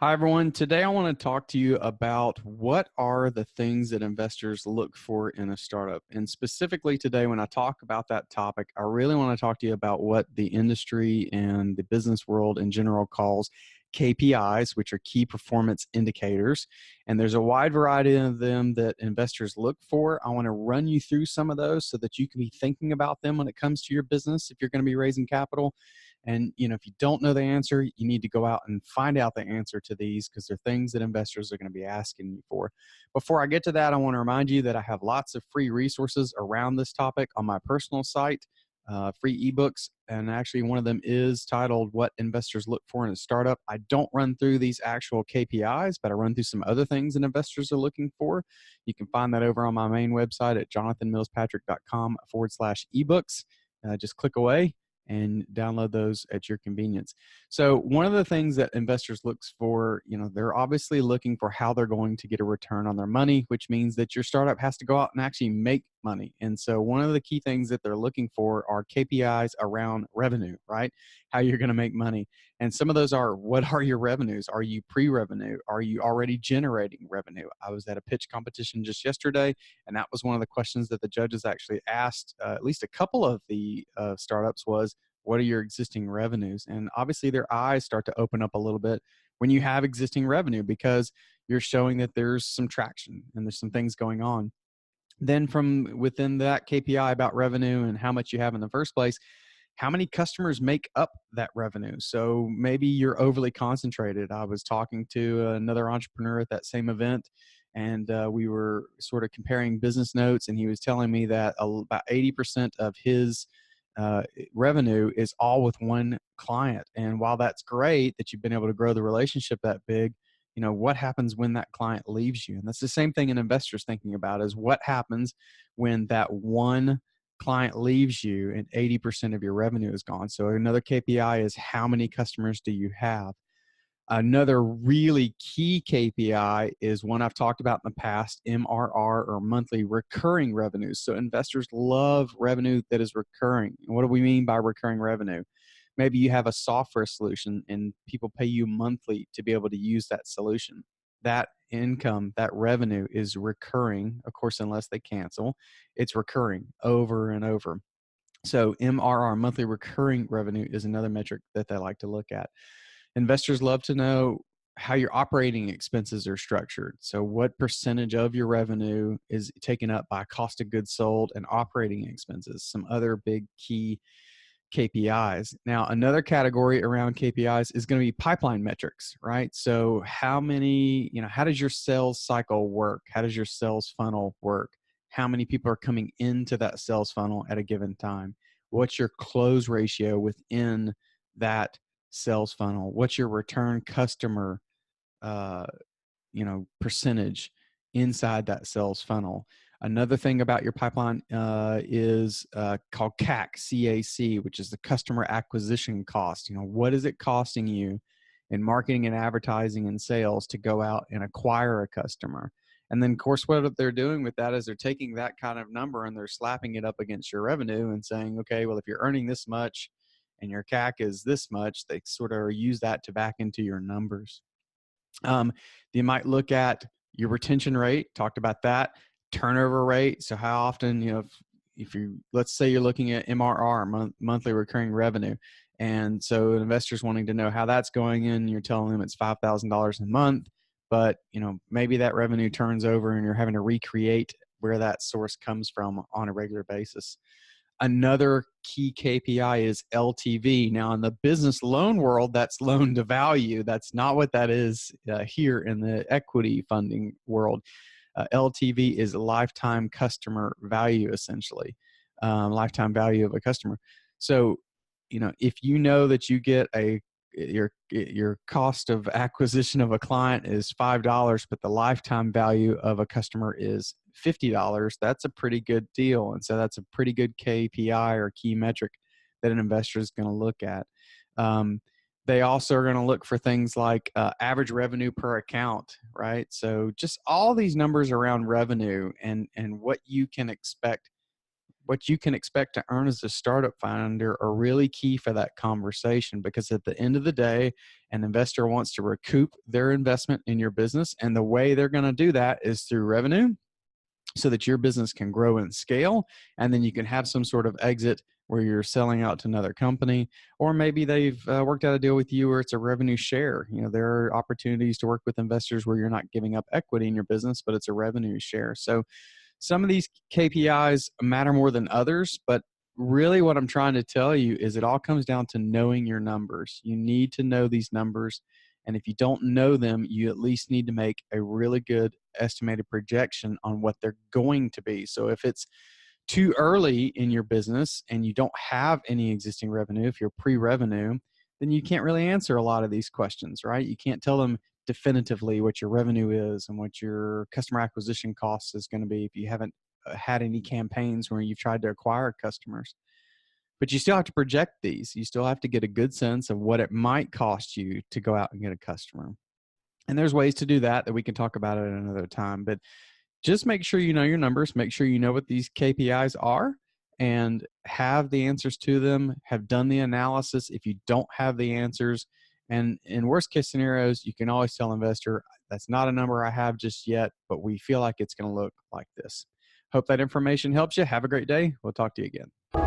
Hi, everyone. Today, I want to talk to you about what are the things that investors look for in a startup. And specifically today, when I talk about that topic, I really want to talk to you about what the industry and the business world in general calls KPIs, which are key performance indicators. And there's a wide variety of them that investors look for. I want to run you through some of those so that you can be thinking about them when it comes to your business if you're going to be raising capital. And if you don't know the answer, you need to go out and find out the answer to these because they're things that investors are going to be asking you for. Before I get to that, I want to remind you that I have lots of free resources around this topic on my personal site, free ebooks. And actually, one of them is titled What Investors Look For in a Startup. I don't run through these actual KPIs, but I run through some other things that investors are looking for. You can find that over on my main website at jonathanmillspatrick.com/ebooks. Just click away and download those at your convenience. So one of the things that investors looks for, they're obviously looking for how they're going to get a return on their money, which means that your startup has to go out and actually make money. And so one of the key things that they're looking for are KPIs around revenue, right? How you're going to make money. And some of those are, what are your revenues? Are you pre-revenue? Are you already generating revenue? I was at a pitch competition just yesterday, and that was one of the questions that the judges actually asked at least a couple of the startups was, what are your existing revenues? And obviously their eyes start to open up a little bit when you have existing revenue because you're showing that there's some traction and there's some things going on. Then from within that KPI about revenue and how much you have in the first place, how many customers make up that revenue? So maybe you're overly concentrated. I was talking to another entrepreneur at that same event, and we were sort of comparing business notes, and he was telling me that about 80% of his revenue is all with one client. And while that's great that you've been able to grow the relationship that big, what happens when that client leaves you? And that's the same thing an investor's thinking about is what happens when that one client leaves you and 80% of your revenue is gone. So another KPI is how many customers do you have? Another really key KPI is one I've talked about in the past, MRR, or monthly recurring revenues. So investors love revenue that is recurring. And what do we mean by recurring revenue? Maybe you have a software solution and people pay you monthly to be able to use that solution. That income, that revenue is recurring, of course, unless they cancel. It's recurring over and over. So MRR, monthly recurring revenue, is another metric that they like to look at. Investors love to know how your operating expenses are structured. So what percentage of your revenue is taken up by cost of goods sold and operating expenses, some other big key KPIs. Now, another category around KPIs is going to be pipeline metrics, right? So how does your sales cycle work? How does your sales funnel work? How many people are coming into that sales funnel at a given time? What's your close ratio within that sales funnel? What's your return customer uh, percentage inside that sales funnel? Another thing about your pipeline is called CAC, which is the customer acquisition cost. What is it costing you in marketing and advertising and sales to go out and acquire a customer? And then, of course, what they're doing with that is they're taking that kind of number and they're slapping it up against your revenue and saying, okay, well, if you're earning this much and your CAC is this much, they sort of use that to back into your numbers. You might look at your retention rate, talked about that, turnover rate. So how often, if you, let's say you're looking at MRR, monthly recurring revenue. And so an investor's wanting to know how that's going in, you're telling them it's $5,000 a month, but maybe that revenue turns over and you're having to recreate where that source comes from on a regular basis. Another key KPI is LTV. Now, in the business loan world, that's loan to value. That's not what that is here in the equity funding world. LTV is lifetime customer value, essentially, lifetime value of a customer. So, if you know that you get your cost of acquisition of a client is $5, but the lifetime value of a customer is $50, that's a pretty good deal. And so that's a pretty good KPI or key metric that an investor is going to look at. They also are going to look for things like average revenue per account, right? So just all these numbers around revenue and what you can expect what you can expect to earn as a startup founder are really key for that conversation, because at the end of the day, an investor wants to recoup their investment in your business. And the way they're going to do that is through revenue, so that your business can grow and scale. And then you can have some sort of exit where you're selling out to another company, or maybe they've worked out a deal with you where it's a revenue share. There are opportunities to work with investors where you're not giving up equity in your business, but it's a revenue share. So some of these KPIs matter more than others, but really what I'm trying to tell you is it all comes down to knowing your numbers. You need to know these numbers. And if you don't know them, you at least need to make a really good estimated projection on what they're going to be. So if it's too early in your business and you don't have any existing revenue, if you're pre-revenue, then you can't really answer a lot of these questions, right? You can't tell them definitively what your revenue is and what your customer acquisition costs is going to be if you haven't had any campaigns where you've tried to acquire customers. But you still have to project these. You still have to get a good sense of what it might cost you to go out and get a customer. And there's ways to do that we can talk about it at another time. But just make sure you know your numbers, make sure you know what these KPIs are, and have the answers to them, have done the analysis if you don't have the answers. And in worst case scenarios, you can always tell investor, that's not a number I have just yet, but we feel like it's going to look like this. Hope that information helps you. Have a great day. We'll talk to you again.